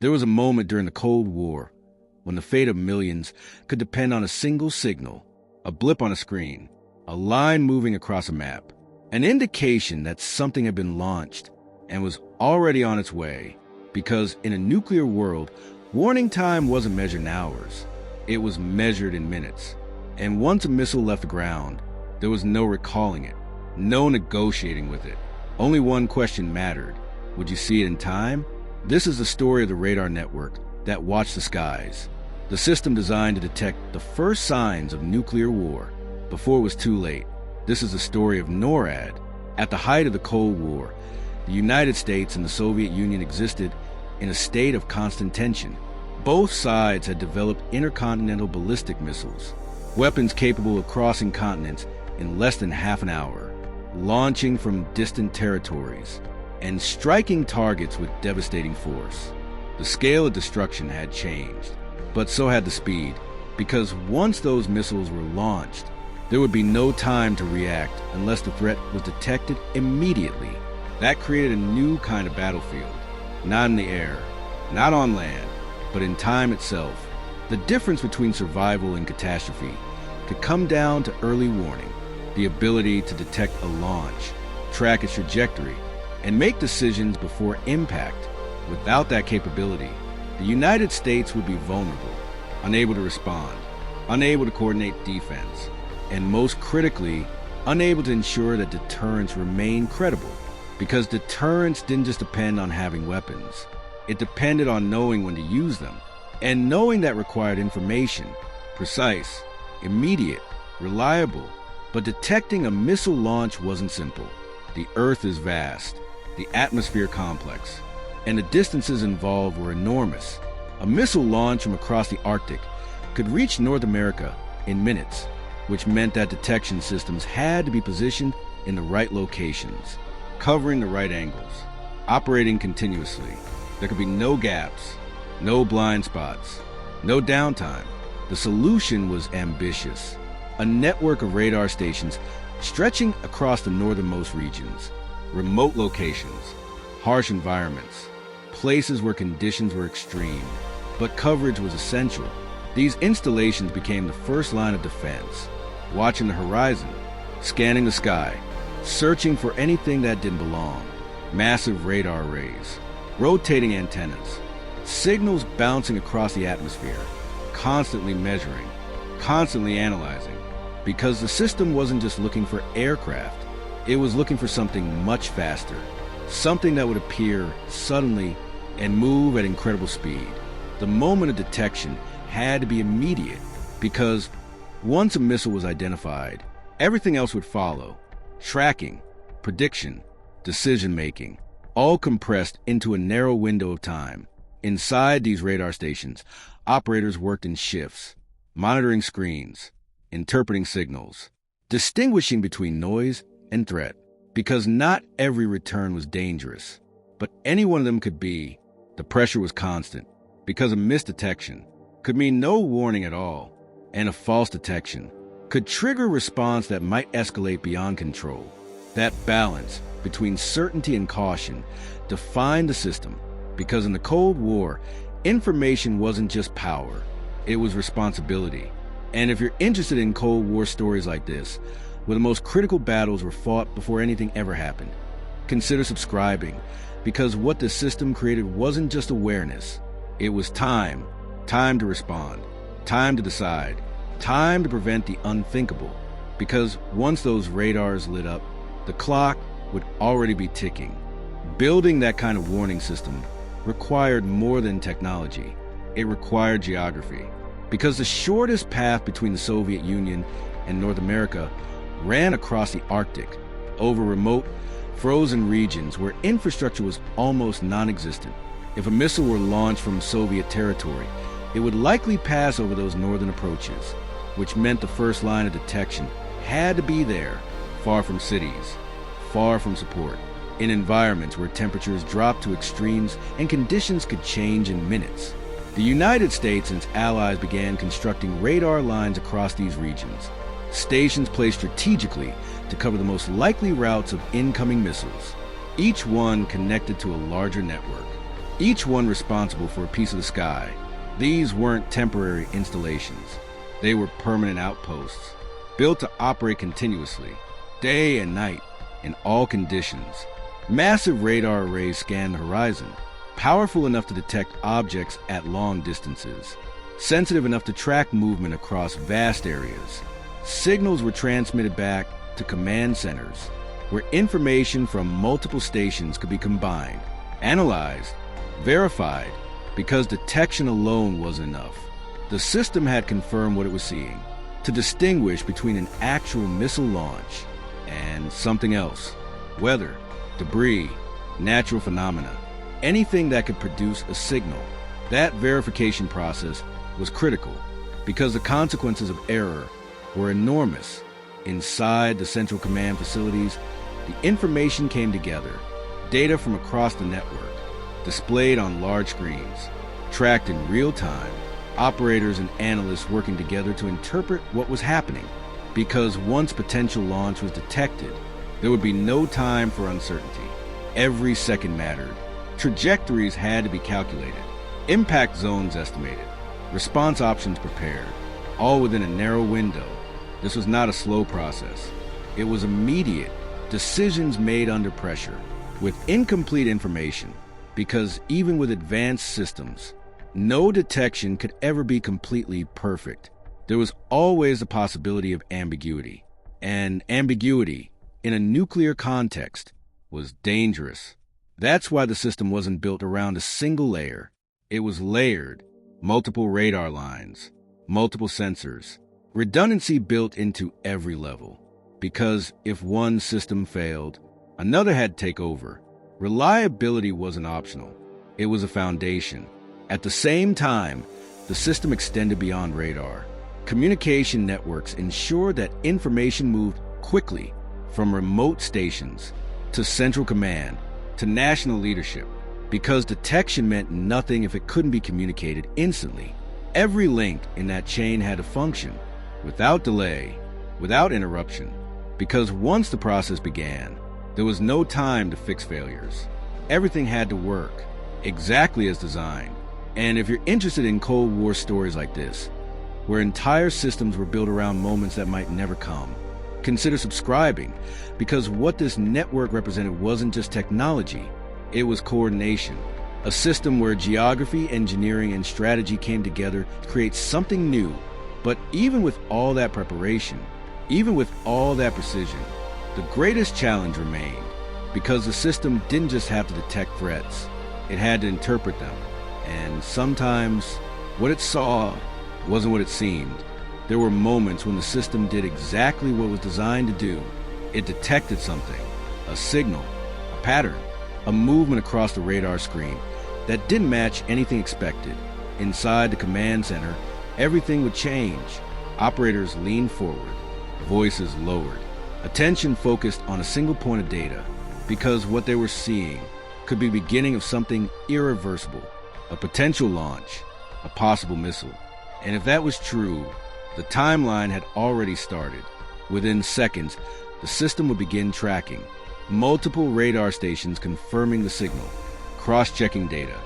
There was a moment during the Cold War when the fate of millions could depend on a single signal, a blip on a screen, a line moving across a map, an indication that something had been launched and was already on its way, because in a nuclear world, warning time wasn't measured in hours. It was measured in minutes. And once a missile left the ground, there was no recalling it, no negotiating with it. Only one question mattered. Would you see it in time? This is the story of the radar network that watched the skies, the system designed to detect the first signs of nuclear war before it was too late. This is the story of NORAD. At the height of the Cold War, the United States and the Soviet Union existed in a state of constant tension. Both sides had developed intercontinental ballistic missiles, weapons capable of crossing continents in less than half an hour, launching from distant territories, and striking targets with devastating force. The scale of destruction had changed, but so had the speed, because once those missiles were launched, there would be no time to react unless the threat was detected immediately. That created a new kind of battlefield, not in the air, not on land, but in time itself. The difference between survival and catastrophe could come down to early warning, the ability to detect a launch, track its trajectory, and make decisions before impact. Without that capability, the United States would be vulnerable, unable to respond, unable to coordinate defense, and most critically, unable to ensure that deterrence remained credible. Because deterrence didn't just depend on having weapons. It depended on knowing when to use them. And knowing that required information, precise, immediate, reliable. But detecting a missile launch wasn't simple. The Earth is vast, the atmosphere complex, and the distances involved were enormous. A missile launch from across the Arctic could reach North America in minutes, which meant that detection systems had to be positioned in the right locations, covering the right angles, operating continuously. There could be no gaps, no blind spots, no downtime. The solution was ambitious. A network of radar stations stretching across the northernmost regions, remote locations, harsh environments, places where conditions were extreme, but coverage was essential. These installations became the first line of defense, watching the horizon, scanning the sky, searching for anything that didn't belong. Massive radar arrays, rotating antennas, signals bouncing across the atmosphere, constantly measuring, constantly analyzing, because the system wasn't just looking for aircraft, it was looking for something much faster, something that would appear suddenly and move at incredible speed. The moment of detection had to be immediate, because once a missile was identified, everything else would follow. Tracking, prediction, decision-making, all compressed into a narrow window of time. Inside these radar stations, operators worked in shifts, monitoring screens, interpreting signals, distinguishing between noise and threat, because not every return was dangerous, but any one of them could be. The pressure was constant, because a missed detection could mean no warning at all, and a false detection could trigger a response that might escalate beyond control. That balance between certainty and caution defined the system, because in the Cold War, information wasn't just power, it was responsibility. And if you're interested in Cold War stories like this, where the most critical battles were fought before anything ever happened, consider subscribing, because what the system created wasn't just awareness, it was time. Time to respond, time to decide, time to prevent the unthinkable. Because once those radars lit up, the clock would already be ticking. Building that kind of warning system required more than technology. It required geography. Because the shortest path between the Soviet Union and North America ran across the Arctic, over remote, frozen regions where infrastructure was almost non-existent. If a missile were launched from Soviet territory, it would likely pass over those northern approaches, which meant the first line of detection had to be there, far from cities, far from support, in environments where temperatures dropped to extremes and conditions could change in minutes. The United States and its allies began constructing radar lines across these regions, stations placed strategically to cover the most likely routes of incoming missiles, each one connected to a larger network. each one responsible for a piece of the sky. These weren't temporary installations. They were permanent outposts, built to operate continuously, day and night, in all conditions. Massive radar arrays scanned the horizon, powerful enough to detect objects at long distances, sensitive enough to track movement across vast areas. Signals were transmitted back to command centers, where information from multiple stations could be combined, analyzed, verified, because detection alone wasn't enough. The system had confirmed what it was seeing, to distinguish between an actual missile launch and something else. Weather, debris, natural phenomena, anything that could produce a signal. That verification process was critical because the consequences of error were enormous. Inside the central command facilities, the information came together, data from across the network, displayed on large screens, tracked in real time, operators and analysts working together to interpret what was happening. Because once potential launch was detected, there would be no time for uncertainty. Every second mattered. Trajectories had to be calculated, impact zones estimated, response options prepared, all within a narrow window. This was not a slow process. It was immediate, decisions made under pressure, with incomplete information, because even with advanced systems, no detection could ever be completely perfect. There was always the possibility of ambiguity, and ambiguity, in a nuclear context, was dangerous. That's why the system wasn't built around a single layer. It was layered, multiple radar lines, multiple sensors, redundancy built into every level. Because if one system failed, another had to take over. Reliability wasn't optional. It was a foundation. At the same time, the system extended beyond radar. Communication networks ensured that information moved quickly from remote stations to central command to national leadership, because detection meant nothing if it couldn't be communicated instantly. Every link in that chain had to function without delay, without interruption, because once the process began, there was no time to fix failures. Everything had to work exactly as designed. And if you're interested in Cold War stories like this, where entire systems were built around moments that might never come, consider subscribing, because what this network represented wasn't just technology, it was coordination. A system where geography, engineering, and strategy came together to create something new. But even with all that preparation, even with all that precision, the greatest challenge remained, because the system didn't just have to detect threats, it had to interpret them. And sometimes what it saw wasn't what it seemed. There were moments when the system did exactly what it was designed to do. It detected something, a signal, a pattern, a movement across the radar screen that didn't match anything expected. Inside the command center, everything would change. Operators leaned forward, voices lowered, attention focused on a single point of data, because what they were seeing could be the beginning of something irreversible, a potential launch, a possible missile. And if that was true, the timeline had already started. Within seconds, the system would begin tracking, multiple radar stations confirming the signal, cross-checking data,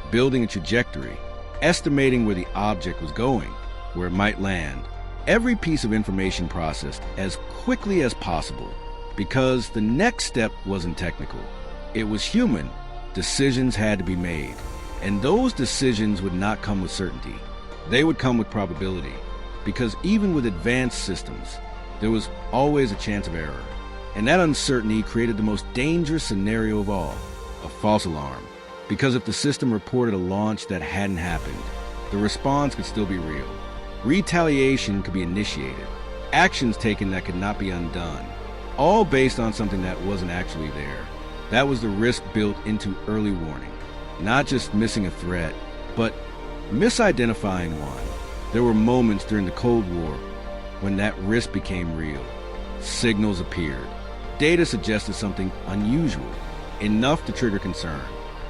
building a trajectory, estimating where the object was going, where it might land. Every piece of information processed as quickly as possible, because the next step wasn't technical. It was human. Decisions had to be made. And those decisions would not come with certainty. They would come with probability, because even with advanced systems, there was always a chance of error. And that uncertainty created the most dangerous scenario of all, a false alarm. Because if the system reported a launch that hadn't happened, the response could still be real. Retaliation could be initiated, actions taken that could not be undone, all based on something that wasn't actually there. That was the risk built into early warning. Not just missing a threat, but misidentifying one. There were moments during the Cold War when that risk became real. Signals appeared. Data suggested something unusual, enough to trigger concern,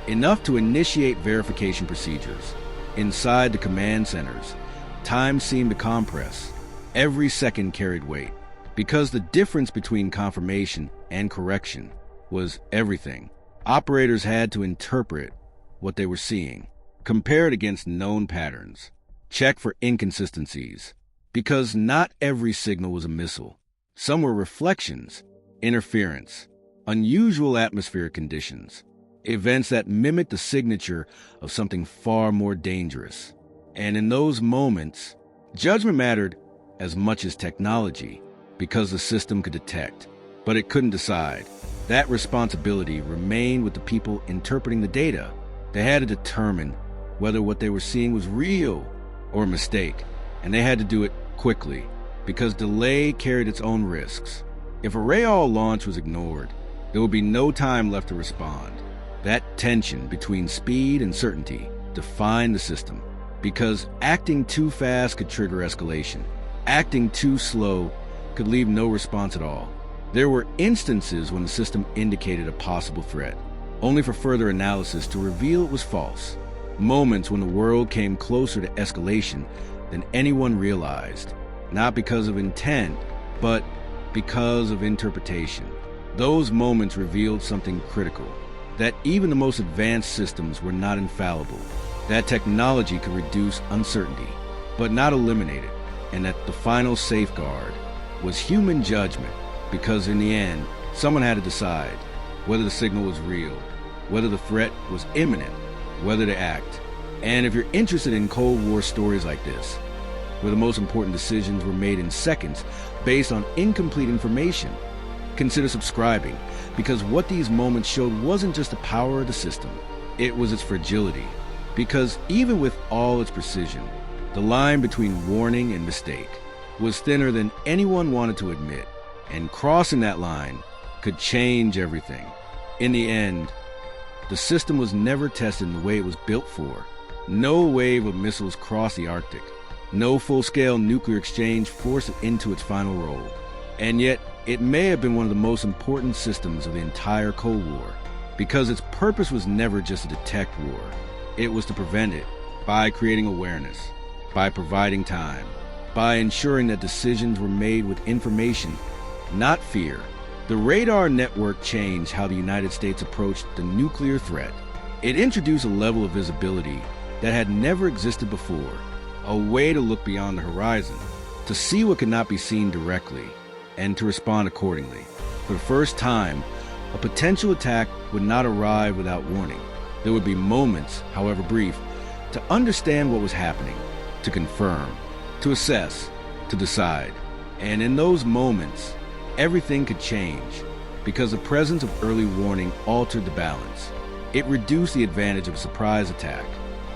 enough to initiate verification procedures. Inside the command centers, time seemed to compress. Every second carried weight, because the difference between confirmation and correction was everything. Operators had to interpret what they were seeing, compare it against known patterns, check for inconsistencies, because not every signal was a missile. Some were reflections, interference, unusual atmospheric conditions, events that mimicked the signature of something far more dangerous. And in those moments, judgment mattered as much as technology, because the system could detect, but it couldn't decide. That responsibility remained with the people interpreting the data. They had to determine whether what they were seeing was real or a mistake, and they had to do it quickly, because delay carried its own risks. If a Rayall launch was ignored, there would be no time left to respond. That tension between speed and certainty defined the system, because acting too fast could trigger escalation. Acting too slow could leave no response at all. There were instances when the system indicated a possible threat, only for further analysis to reveal it was false. Moments when the world came closer to escalation than anyone realized, not because of intent, but because of interpretation. Those moments revealed something critical, that even the most advanced systems were not infallible, that technology could reduce uncertainty, but not eliminate it, and that the final safeguard was human judgment, because in the end, someone had to decide whether the signal was real, whether the threat was imminent, whether to act. And if you're interested in Cold War stories like this, where the most important decisions were made in seconds based on incomplete information, consider subscribing, because what these moments showed wasn't just the power of the system, it was its fragility. Because even with all its precision, the line between warning and mistake was thinner than anyone wanted to admit, and crossing that line could change everything. In the end, the system was never tested in the way it was built for. No wave of missiles crossed the Arctic. No full-scale nuclear exchange forced it into its final role. And yet, it may have been one of the most important systems of the entire Cold War, because its purpose was never just to detect war. It was to prevent it by creating awareness, by providing time, by ensuring that decisions were made with information, not fear. The radar network changed how the United States approached the nuclear threat. It introduced a level of visibility that had never existed before, a way to look beyond the horizon, to see what could not be seen directly, and to respond accordingly. For the first time, a potential attack would not arrive without warning. There would be moments, however brief, to understand what was happening, to confirm, to assess, to decide. And in those moments, everything could change, because the presence of early warning altered the balance. It reduced the advantage of a surprise attack.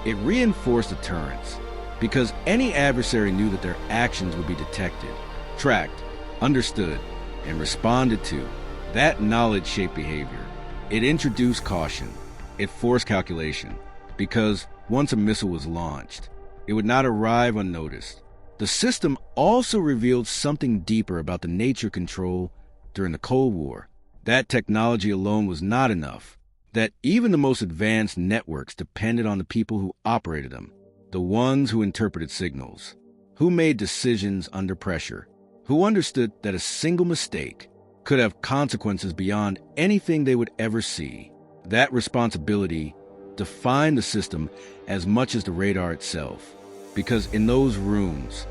It reinforced deterrence, because any adversary knew that their actions would be detected, tracked, understood, and responded to. That knowledge shaped behavior. It introduced caution. It forced calculation, because once a missile was launched, it would not arrive unnoticed. The system also revealed something deeper about the nature of control during the Cold War. That technology alone was not enough, that even the most advanced networks depended on the people who operated them, the ones who interpreted signals, who made decisions under pressure, who understood that a single mistake could have consequences beyond anything they would ever see. That responsibility defined the system as much as the radar itself, because in those rooms,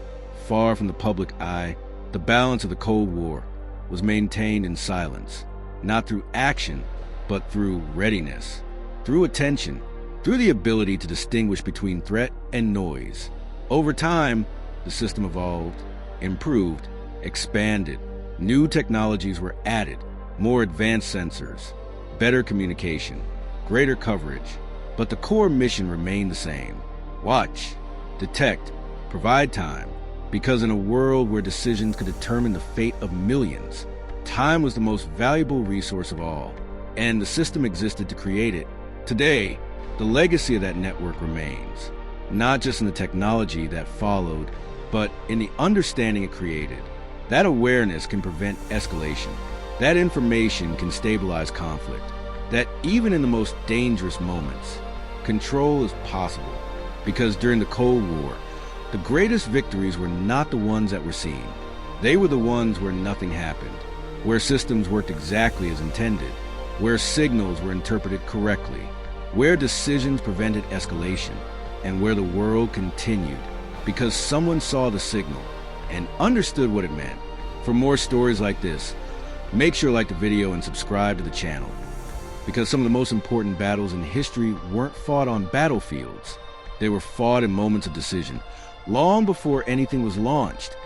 far from the public eye, the balance of the Cold War was maintained in silence, not through action, but through readiness, through attention, through the ability to distinguish between threat and noise. Over time, the system evolved, improved, expanded. New technologies were added, more advanced sensors, better communication, greater coverage, but the core mission remained the same. Watch, detect, provide time, because in a world where decisions could determine the fate of millions, time was the most valuable resource of all, and the system existed to create it. Today, the legacy of that network remains, not just in the technology that followed, but in the understanding it created. That awareness can prevent escalation. That information can stabilize conflict. That even in the most dangerous moments, control is possible. Because during the Cold War, the greatest victories were not the ones that were seen. They were the ones where nothing happened, where systems worked exactly as intended, where signals were interpreted correctly, where decisions prevented escalation, and where the world continued because someone saw the signal and understood what it meant. For more stories like this, make sure to like the video and subscribe to the channel, because some of the most important battles in history weren't fought on battlefields. They were fought in moments of decision, long before anything was launched,